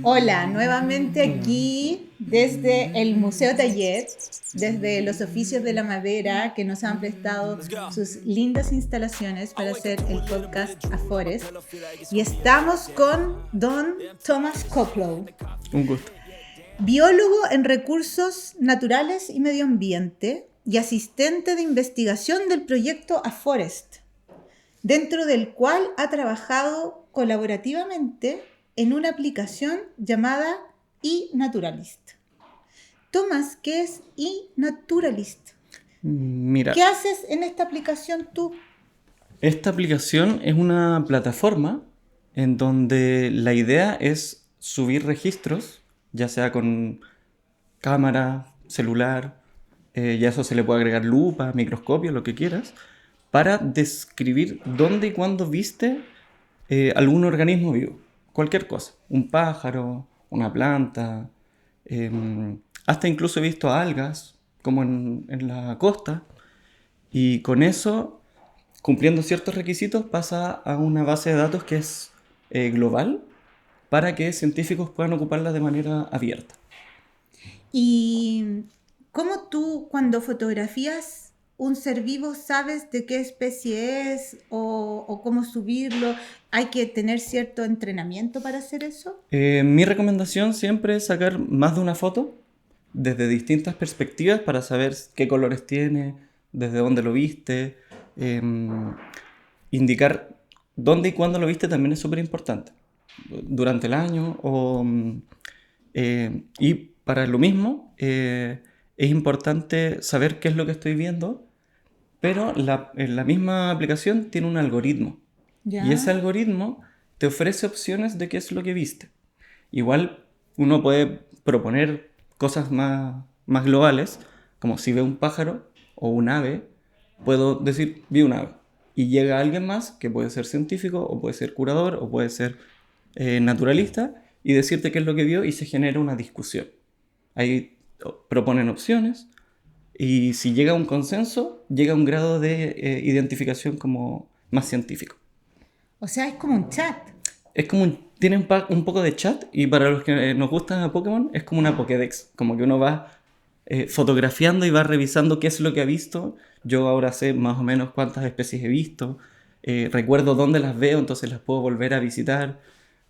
Hola, nuevamente aquí desde el Museo Taller, desde los oficios de la madera que nos han prestado sus lindas instalaciones para hacer el podcast Afores. Y estamos con Don Thomas Koplow, Un gusto. biólogo en recursos naturales y medio ambiente y asistente de investigación del proyecto Aforest, dentro del cual ha trabajado colaborativamente en una aplicación llamada eNaturalist. Tomás, ¿qué es eNaturalist? Mira, ¿Qué haces en esta aplicación tú? esta aplicación es una plataforma en donde la idea es subir registros, ya sea con cámara, celular, ya eso se le puede agregar lupa, microscopio, lo que quieras, para describir dónde y cuándo viste algún organismo vivo. Cualquier cosa, un pájaro, una planta, hasta incluso he visto algas, como en la costa, y con eso, cumpliendo ciertos requisitos, pasa a una base de datos que es global para que científicos puedan ocuparla de manera abierta. ¿Y cómo tú, cuando fotografías un ser vivo, sabes de qué especie es o cómo subirlo? ¿Hay que tener cierto entrenamiento para hacer eso? Mi recomendación siempre es sacar más de una foto desde distintas perspectivas para saber qué colores tiene, desde dónde lo viste. Indicar dónde y cuándo lo viste también es súper importante. Durante el año y para lo mismo es importante saber qué es lo que estoy viendo, pero en la misma aplicación tiene un algoritmo. Y ese ¿Ya? algoritmo te ofrece opciones de qué es lo que viste. Igual uno puede proponer cosas más globales, como si ve un pájaro o un ave, puedo decir, vi un ave. Y llega alguien más, que puede ser científico, o puede ser curador, o puede ser naturalista, y decirte qué es lo que vio y se genera una discusión. Ahí proponen opciones, y si llega a un consenso, llega a un grado de identificación como más científico. O sea, es como un chat. Es como tiene un poco de chat y para los que nos gusta Pokémon es como una Pokédex, como que uno va fotografiando y va revisando qué es lo que ha visto. Yo ahora sé más o menos cuántas especies he visto, recuerdo dónde las veo, entonces las puedo volver a visitar.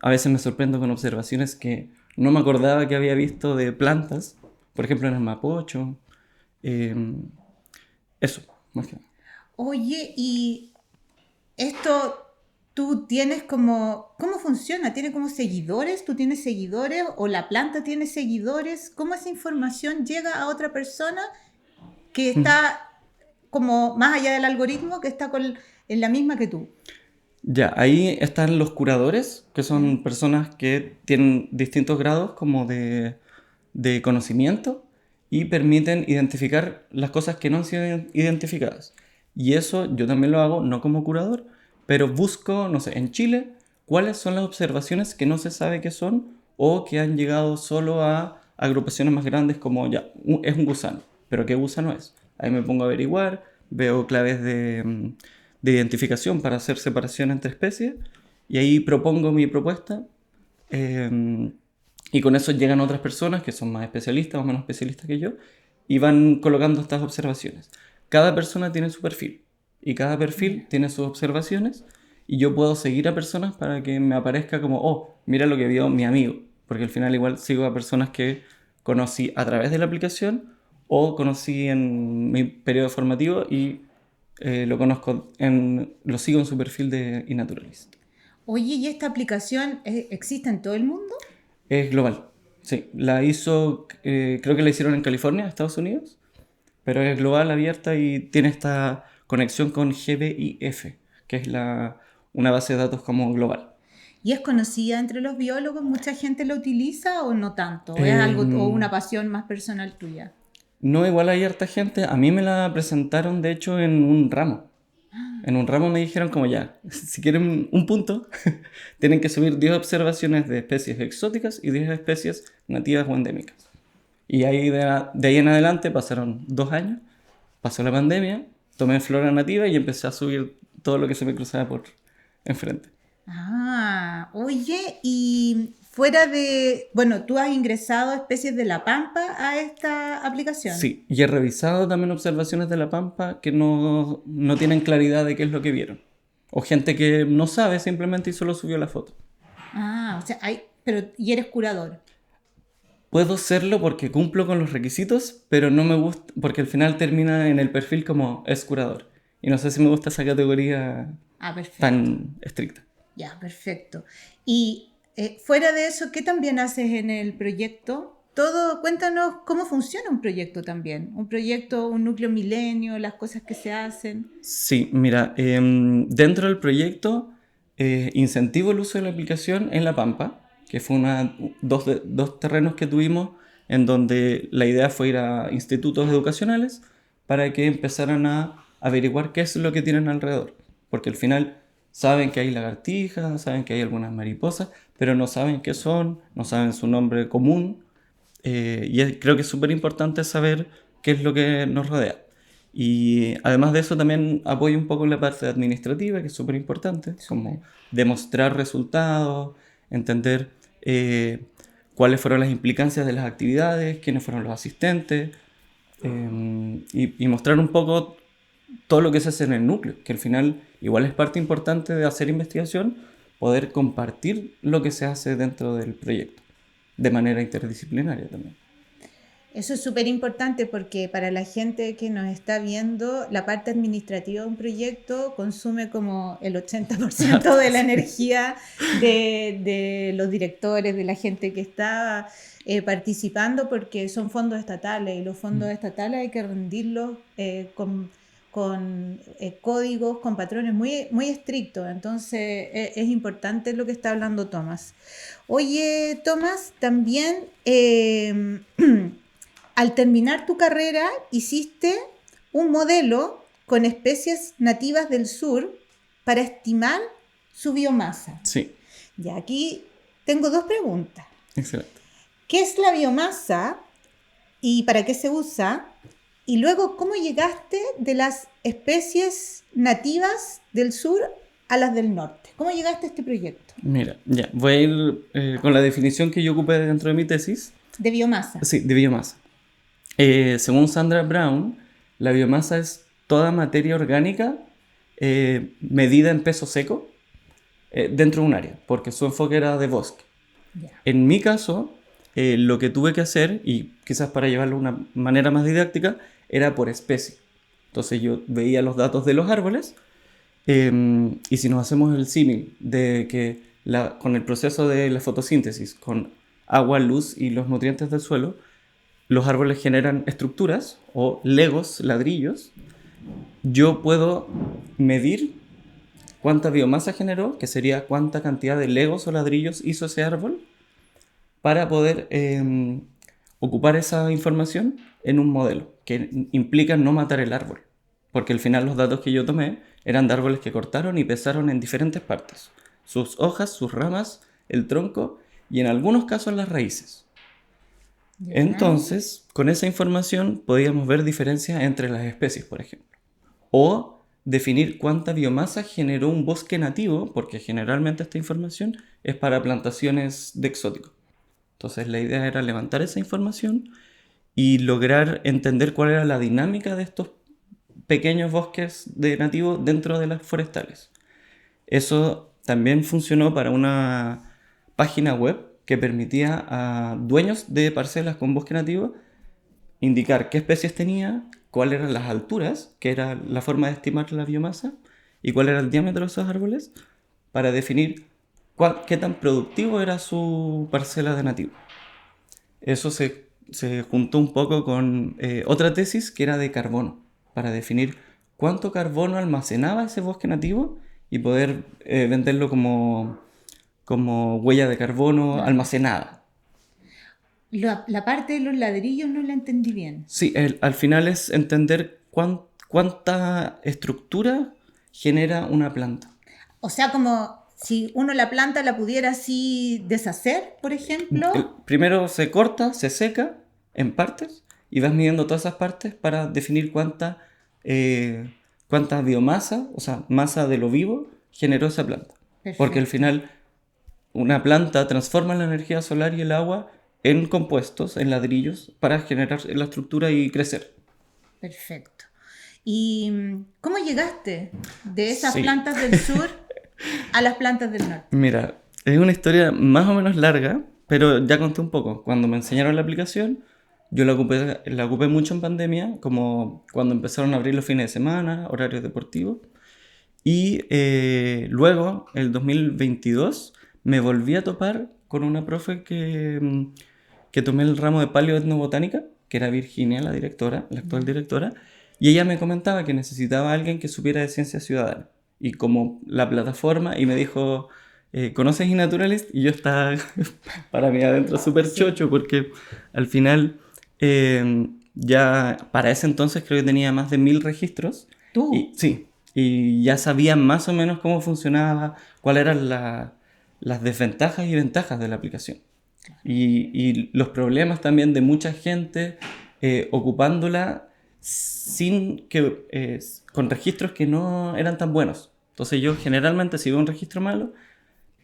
A veces me sorprendo con observaciones que no me acordaba que había visto de plantas, por ejemplo en el Mapocho. Eh, Eso, más que nada. Oye, y esto tú tienes como, ¿cómo funciona? ¿Tiene como seguidores? ¿Tú tienes seguidores? ¿O la planta tiene seguidores? ¿Cómo esa información llega a otra persona que está como más allá del algoritmo, que está en la misma que tú? Ya, ahí están los curadores, que ¿Ya? son personas que tienen distintos grados como de conocimiento y permiten identificar las cosas que no han sido identificadas. Y eso yo también lo hago, no como curador, pero busco, no sé, en Chile, cuáles son las observaciones que no se sabe qué son o que han llegado solo a agrupaciones más grandes como ya, es un gusano, pero ¿qué gusano es? Ahí me pongo a averiguar, veo claves de identificación para hacer separación entre especies y ahí propongo mi propuesta. eh, y con eso llegan otras personas que son más especialistas o menos especialistas que yo y van colocando estas observaciones. Cada persona tiene su perfil y cada perfil Ya. tiene sus observaciones y yo puedo seguir a personas para que me aparezca como, oh, mira lo que vio mi amigo, porque al final igual sigo a personas que conocí a través de la aplicación o conocí en mi periodo formativo y lo sigo en su perfil de eNaturalist. Oye, ¿y esta aplicación existe en todo el mundo? Es global, sí. La hizo, creo que la hicieron en California, Estados Unidos, pero es global, abierta y tiene esta conexión con GBIF, que es una base de datos como global. ¿Y es conocida entre los biólogos? ¿Mucha gente lo utiliza o no tanto? ¿O es algo o Eh, una pasión más personal tuya? no, igual hay harta gente. A mí me la presentaron, de hecho, en un ramo. En un ramo me dijeron como ya, si quieren un punto, tienen que subir 10 observaciones de especies exóticas y 10 especies nativas o endémicas. Y ahí de ahí en adelante pasaron 2 años, pasó la pandemia, tomé flora nativa y empecé a subir todo lo que se me cruzaba por enfrente. Ah, oye, y fuera de, bueno, tú has ingresado especies de la pampa a esta aplicación. Sí, y he revisado también observaciones de la Pampa que no tienen claridad de qué es lo que vieron. O gente que no sabe simplemente y solo subió la foto. Ah, o sea, pero, y eres curador. Puedo serlo porque cumplo con los requisitos, pero no me gusta, porque al final termina en el perfil como es curador. Y no sé si me gusta esa categoría Ah, perfecto. tan estricta. Ya, perfecto. Y fuera de eso, ¿qué también haces en el proyecto? Todo, cuéntanos cómo funciona un proyecto también. Un proyecto, un núcleo milenio, las cosas que se hacen. Sí, mira, dentro del proyecto incentivo el uso de la aplicación en La Pampa, que fue dos terrenos que tuvimos en donde la idea fue ir a institutos educacionales para que empezaran a averiguar qué es lo que tienen alrededor. Porque al final saben que hay lagartijas, saben que hay algunas mariposas, pero no saben qué son, no saben su nombre común. Creo que es súper importante saber qué es lo que nos rodea. Y además de eso también apoyo un poco la parte administrativa, que es súper importante, como demostrar resultados, entender cuáles fueron las implicancias de las actividades, quiénes fueron los asistentes, y mostrar un poco todo lo que se hace en el núcleo, que al final igual es parte importante de hacer investigación, poder compartir lo que se hace dentro del proyecto, de manera interdisciplinaria también. Eso es súper importante porque para la gente que nos está viendo, la parte administrativa de un proyecto consume como el 80% de la energía de los directores, de la gente que está participando, porque son fondos estatales y los fondos estatales hay que rendirlos con códigos, con patrones muy, muy estrictos. Entonces es importante lo que está hablando Tomás. Oye, Tomás, también al terminar tu carrera hiciste un modelo con especies nativas del sur para estimar su biomasa. Sí, Y aquí tengo dos preguntas. excelente. ¿Qué es la biomasa y para qué se usa? Y luego, ¿cómo llegaste de las especies nativas del sur a las del norte? ¿Cómo llegaste a este proyecto? Mira, ya, voy a ir con la definición que yo ocupé dentro de mi tesis. De biomasa. Sí, de biomasa. Según Sandra Brown, la biomasa es toda materia orgánica medida en peso seco dentro de un área, porque su enfoque era de bosque. Yeah. En mi caso, lo que tuve que hacer, y quizás para llevarlo de una manera más didáctica, era por especie. Entonces yo veía los datos de los árboles, y si nos hacemos el símil de que con el proceso de la fotosíntesis, con agua, luz y los nutrientes del suelo, los árboles generan estructuras o legos, ladrillos. Yo puedo medir cuánta biomasa generó, que sería cuánta cantidad de legos o ladrillos hizo ese árbol, para poder ocupar esa información en un modelo, que implica no matar el árbol. Porque al final los datos que yo tomé eran de árboles que cortaron y pesaron en diferentes partes. Sus hojas, sus ramas, el tronco y en algunos casos las raíces. Entonces, con esa información podíamos ver diferencias entre las especies, por ejemplo. O definir cuánta biomasa generó un bosque nativo, porque generalmente esta información es para plantaciones de exóticos. Entonces, la idea era levantar esa información y lograr entender cuál era la dinámica de estos pequeños bosques de nativos dentro de las forestales. Eso también funcionó para una página web que permitía a dueños de parcelas con bosque nativo indicar qué especies tenía, cuáles eran las alturas, que era la forma de estimar la biomasa, y cuál era el diámetro de esos árboles, para definir qué tan productivo era su parcela de nativo. Eso se juntó un poco con otra tesis que era de carbono, para definir cuánto carbono almacenaba ese bosque nativo y poder venderlo como huella de carbono almacenada. La parte de los ladrillos no la entendí bien. Sí, al final es entender cuánta estructura genera una planta. O sea, como si uno la planta la pudiera así deshacer, por ejemplo. Primero se corta, se seca en partes y vas midiendo todas esas partes para definir cuánta biomasa, o sea, masa de lo vivo, generó esa planta. Perfecto. Porque al final una planta transforma la energía solar y el agua en compuestos, en ladrillos, para generar la estructura y crecer. Perfecto. ¿Y cómo llegaste de esas Sí. plantas del sur a las plantas del norte? Mira, es una historia más o menos larga, pero ya conté un poco. Cuando me enseñaron la aplicación, yo la ocupé mucho en pandemia, como cuando empezaron a abrir los fines de semana, horarios deportivos. Y luego, el 2022, me volví a topar con una profe que tomé el ramo de paleoetnobotánica, que era Virginia, la directora, la actual Ya. directora, y ella me comentaba que necesitaba a alguien que supiera de ciencia ciudadana. Y como la plataforma, y me dijo, ¿conoces iNaturalist? Y yo estaba para mí adentro súper Sí. chocho, porque al final, ya para ese entonces creo que tenía más de 1000 registros, y Tú. sí, y ya sabía más o menos cómo funcionaba, cuáles eran las desventajas y ventajas de la aplicación. Y los problemas también de mucha gente ocupándola sin que, con registros que no eran tan buenos. Entonces yo generalmente si veo un registro malo,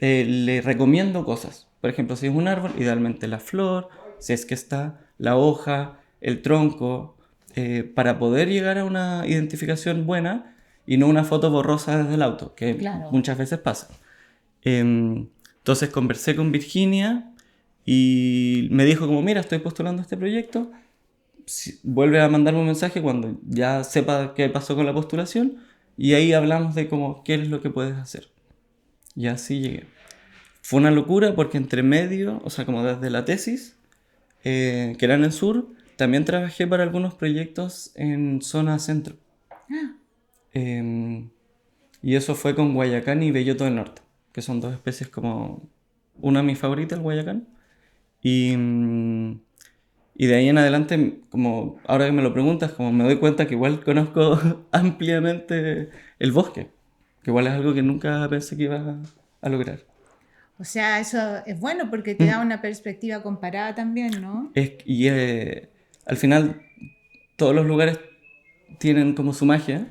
le recomiendo cosas. Por ejemplo, si es un árbol, idealmente la flor, si es que está la hoja, el tronco, para poder llegar a una identificación buena y no una foto borrosa desde el auto, que Claro. muchas veces pasa. Entonces conversé con Virginia y me dijo como, mira, estoy postulando a este proyecto, vuelve a mandarme un mensaje cuando ya sepa qué pasó con la postulación y ahí hablamos de cómo, qué es lo que puedes hacer. Y así llegué. Fue una locura porque entre medio, o sea, como desde la tesis, que era en el sur, también trabajé para algunos proyectos en zona centro. Ah, Eh, y eso fue con Guayacán y Belloto del Norte, que son dos especies como una de mis favoritas, el Guayacán. Y, y de ahí en adelante, como ahora que me lo preguntas, como me doy cuenta que igual conozco ampliamente el bosque, que igual es algo que nunca pensé que iba a lograr. o sea, eso es bueno porque te da Mm. una perspectiva comparada también, ¿no? Y al final todos los lugares tienen como su magia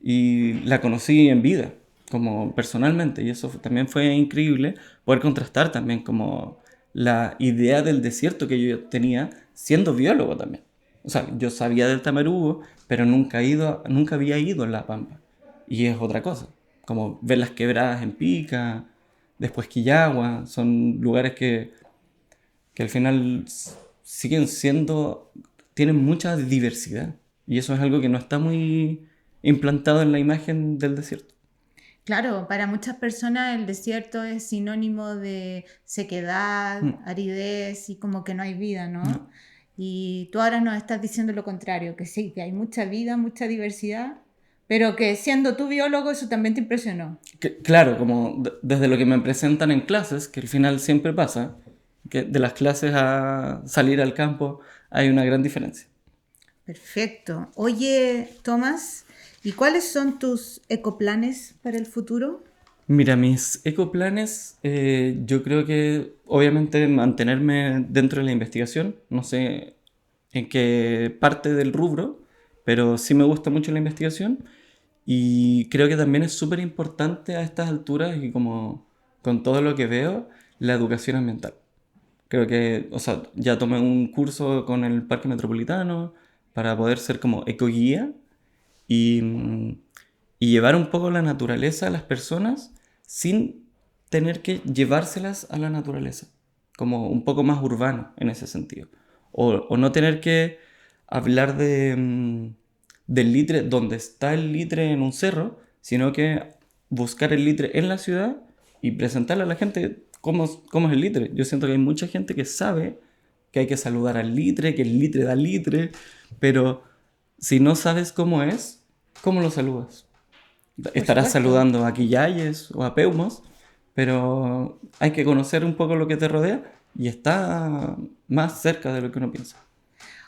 y la conocí en vida, como personalmente, y eso también fue increíble poder contrastar también como la idea del desierto que yo tenía siendo biólogo también. O sea, yo sabía del Tamarugo, pero nunca había ido a La Pampa. Y es otra cosa, como ver las quebradas en Pica, después Quillagua, son lugares que al final siguen siendo, tienen mucha diversidad. Y eso es algo que no está muy implantado en la imagen del desierto. Claro, para muchas personas el desierto es sinónimo de sequedad, Mm, aridez y como que no hay vida, ¿no? no. Y tú ahora nos estás diciendo lo contrario, que sí, que hay mucha vida, mucha diversidad, pero que siendo tú biólogo eso también te impresionó. Claro, como desde lo que me presentan en clases, que al final siempre pasa, que de las clases a salir al campo hay una gran diferencia. Perfecto. Oye, Tomás, ¿y cuáles son tus ecoplanes para el futuro? Mira, mis ecoplanes, yo creo que obviamente mantenerme dentro de la investigación, no sé en qué parte del rubro, pero sí me gusta mucho la investigación y creo que también es súper importante a estas alturas y como con todo lo que veo, la educación ambiental. Creo que, o sea, ya tomé un curso con el Parque Metropolitano para poder ser como ecoguía y, y llevar un poco la naturaleza a las personas sin tener que llevárselas a la naturaleza, como un poco más urbano en ese sentido. O no tener que hablar del litre donde está el litre en un cerro, sino que buscar el litre en la ciudad y presentarle a la gente cómo es el litre. Yo siento que hay mucha gente que sabe que hay que saludar al litre, que el litre da litre, pero si no sabes cómo es, ¿cómo lo saludas? Por Estarás supuesto. saludando a quillayes o a peumos, pero hay que conocer un poco lo que te rodea y está más cerca de lo que uno piensa.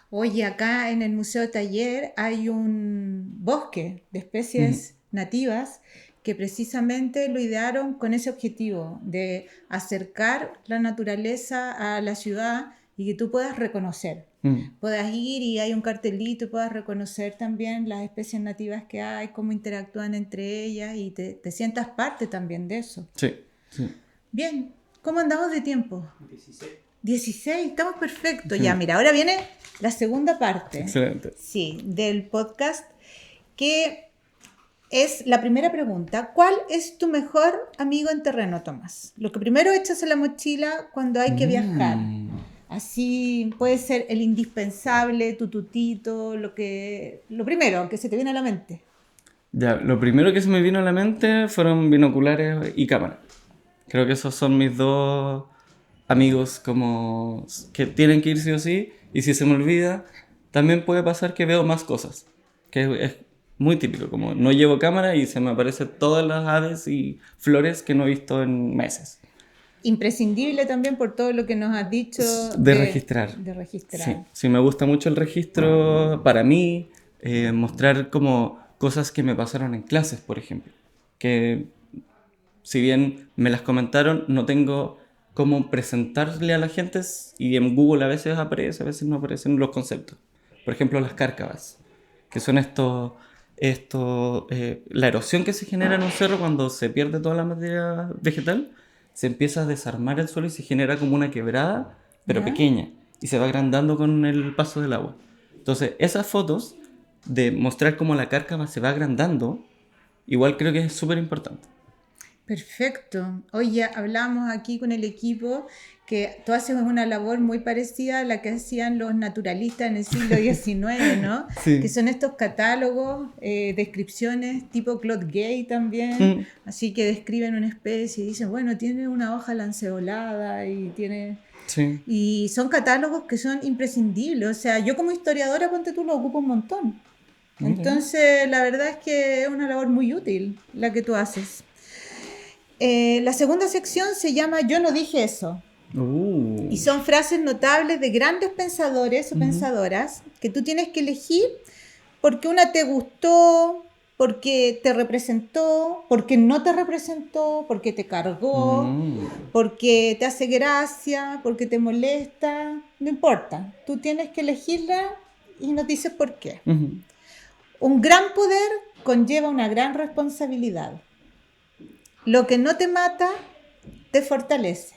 Oye, acá en el Museo Taller hay un bosque de Ujú. especies nativas que precisamente lo idearon con ese objetivo de acercar la naturaleza a la ciudad y que tú puedas reconocer. Mm. Puedas ir y hay un cartelito y puedas reconocer también las especies nativas que hay, cómo interactúan entre ellas y te sientas parte también de eso. Sí, sí. Bien, ¿Cómo andamos de tiempo? 16, estamos perfectos. Ya, mira, ahora viene la segunda parte. Excelente. Sí, del podcast, que es la primera pregunta. ¿Cuál es tu mejor amigo en terreno, Tomás? Lo que primero echas en la mochila cuando hay que viajar. Así puede ser el indispensable, tu tutito, lo primero que se te viene a la mente. Ya, lo primero que se me vino a la mente fueron binoculares y cámara. Creo que esos son mis dos amigos como que tienen que ir sí o sí, y si se me olvida, también puede pasar que veo más cosas, que es muy típico, como no llevo cámara y se me aparecen todas las aves y flores que no he visto en meses. Imprescindible también por todo lo que nos has dicho De registrar. De registrar. Sí, sí, me gusta mucho el registro para mí, mostrar como cosas que me pasaron en clases, por ejemplo, que si bien me las comentaron, no tengo cómo presentarle a la gente y en Google a veces aparece, a veces no aparecen los conceptos. Por ejemplo, las cárcavas, que son la erosión que se genera en un cerro cuando se pierde toda la materia vegetal, se empieza a desarmar el suelo y se genera como una quebrada, pero pequeña, y se va agrandando con el paso del agua. Entonces, esas fotos de mostrar cómo la cárcava se va agrandando, igual creo que es súper importante. Perfecto. Oye, hablamos aquí con el equipo que tú haces una labor muy parecida a la que hacían los naturalistas en el siglo XIX, ¿no? Sí. Que son estos catálogos, descripciones tipo Claude Gay también, así que describen una especie y dicen, bueno, tiene una hoja lanceolada y tiene... Sí. Y son catálogos que son imprescindibles, o sea, yo como historiadora, ponte tú, lo ocupo un montón. Entonces, la verdad es que es una labor muy útil la que tú haces. La segunda sección se llama Yo no dije eso. Y son frases notables de grandes pensadores o pensadoras que tú tienes que elegir porque una te gustó, porque te representó, porque no te representó, porque te cargó, porque te hace gracia, porque te molesta. No importa, tú tienes que elegirla y nos dices por qué. Un gran poder conlleva una gran responsabilidad. Lo que no te mata, te fortalece.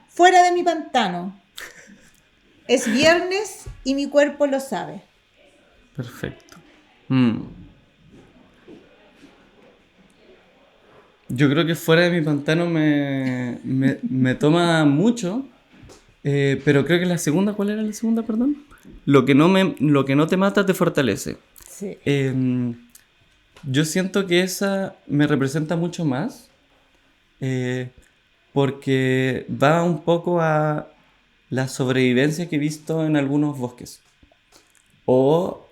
Fuera de mi pantano. Es viernes y mi cuerpo lo sabe. Perfecto. Yo creo que fuera de mi pantano me toma mucho, pero creo que la segunda, ¿cuál era la segunda, perdón? Lo que no te mata, te fortalece. Sí. Yo siento que esa me representa mucho más, porque va un poco a la sobrevivencia que he visto en algunos bosques. O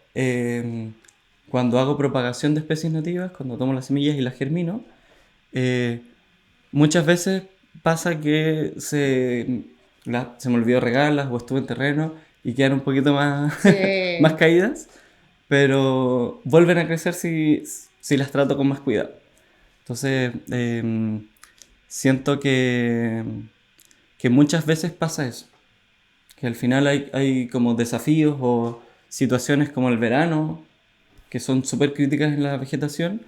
cuando hago propagación de especies nativas, cuando tomo las semillas y las germino, muchas veces pasa que se me olvidó regarlas o estuve en terreno y quedan un poquito más, más caídas, pero vuelven a crecer si las trato con más cuidado. Entonces, siento que muchas veces pasa eso, que al final hay como desafíos o situaciones como el verano, que son súper críticas en la vegetación,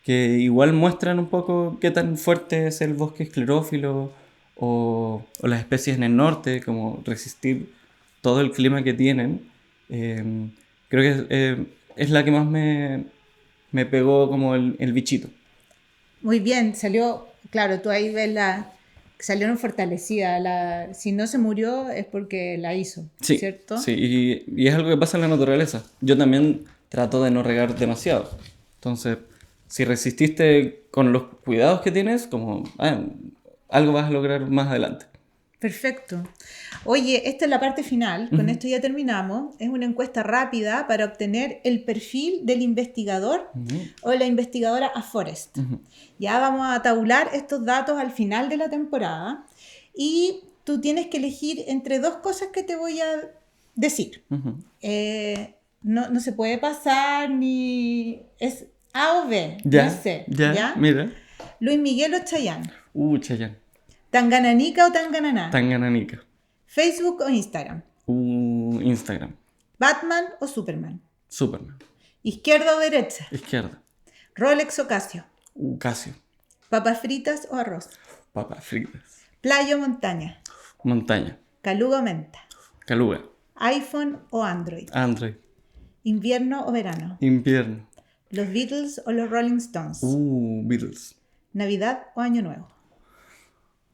que igual muestran un poco qué tan fuerte es el bosque esclerófilo o las especies en el norte, como resistir todo el clima que tienen. Creo que es la que más me pegó como el bichito. Muy bien, salió, claro, tú ahí ves salieron fortalecidas. Si no se murió es porque la hizo, sí, ¿cierto? Sí, y es algo que pasa en la naturaleza. Yo también trato de no regar demasiado. Entonces, si resististe con los cuidados que tienes, como algo vas a lograr más adelante. Perfecto. Oye, esta es la parte final, con esto ya terminamos. Es una encuesta rápida para obtener el perfil del investigador o la investigadora a Forest. Ya vamos a tabular estos datos al final de la temporada y tú tienes que elegir entre dos cosas que te voy a decir. No se puede pasar ni... Es A o B, ya, no sé. ¿Ya? Mira. Luis Miguel o Chayanne. Chayanne. ¿Tangananica o Tangananá? Tangananica. ¿Facebook o Instagram? Instagram. ¿Batman o Superman? Superman. ¿Izquierda o derecha? Izquierda. ¿Rolex o Casio? Casio. ¿Papas fritas o arroz? Papas fritas. Playa o montaña. Montaña. Caluga o menta. Caluga. iPhone o Android. Android. Invierno o verano. Invierno. Los Beatles o los Rolling Stones. Beatles. Navidad o Año Nuevo.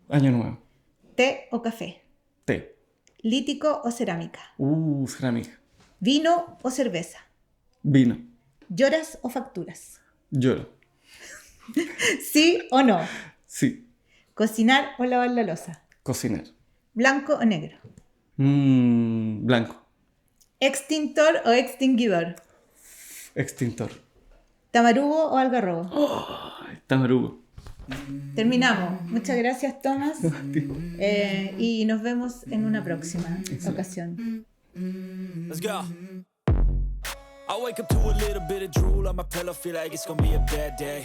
Año nuevo. Té o café. Té. Lítico o cerámica. Cerámica. Vino o cerveza. Vino. ¿Lloras o facturas? Lloro. ¿Sí o no? Sí. ¿Cocinar o lavar la loza? Cocinar. ¿Blanco o negro? Blanco. ¿Extintor o extinguidor? Extintor. ¿Tamarugo o algarrobo? Tamarugo. Terminamos. Muchas gracias, Tomás. Y nos vemos en una próxima ocasión. Let's go. I wake up to a little bit of drool on my pillow, feel like it's gonna be a bad day.